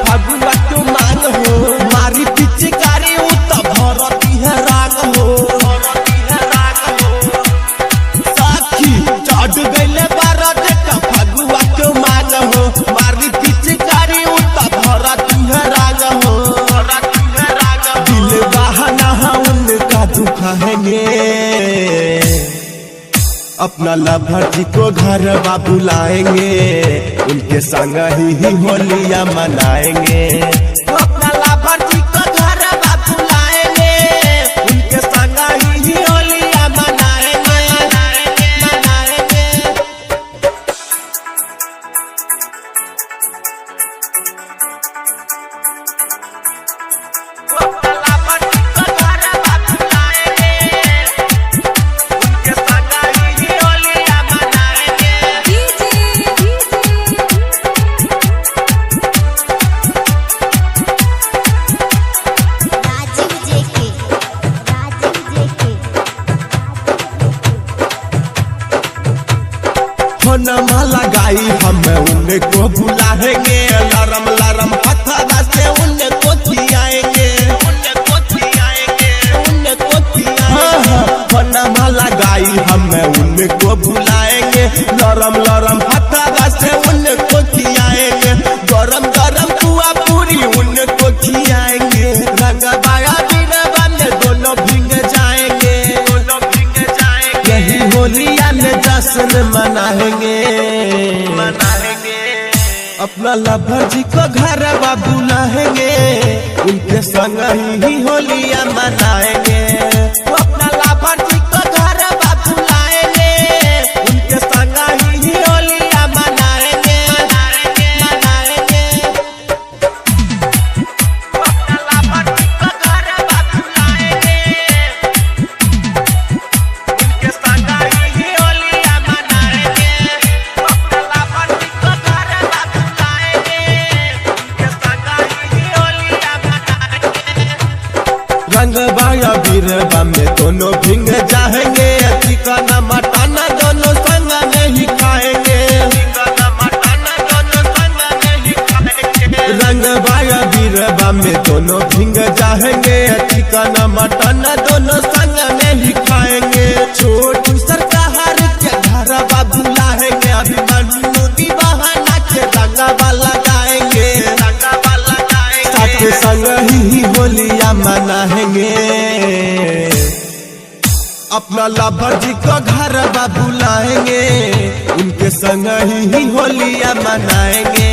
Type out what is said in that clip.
फागुन बातू मान हो मारी पिचकारी उत भरती है राग हो साखी चढ़ गईले बारा देखा फागुन बातू मान हो मारी पिचकारी उत भरती है राग हो दिल बहाना उनका दुखाएंगे अपना लवर जी को घर बुलाएंगे उनके संग ही होलियां मनाएंगे अपना लवर जी को घर बुलाएंगे उनके संग ही होलियां मनाएंगे नमा लगाई हम उनको बुलाएंगे लरम लरम पत्थर से उनको खियाएंगे नमा लगाई हम उनको बुलाएंगे लरम लरम पत्थर से उनको खियाएंगे गरम गरम पुआ पूरी उनको खियाएंगे रंग बाया दोनों भींग जाएंगे यही होलिया में जश्न मनाएंगे अपना लवर जी को घर बुलाएंगे उनके संग ही होलियां मनाएंगे अपना लवर जी को घर बुलाएंगे उनके संग ही होलियां मनाएंगे रंग बाया बीरबा में दोनों भिंग जाएंगे चिकन मटन दोनों संग में ही खाएंगे रंग बाया बीरबा में दोनों भिंग जाएंगे चिकन मटन दोनों संग में ही खाएंगे छोटू सरकार के घर बुलाएंगे अभिमन्यु दीवाना के रंगवा लगाएंगे संग ही होलियां मनाएंगे अपना लवर जी को घर बुलाएंगे उनके संग ही होलियां मनाएंगे।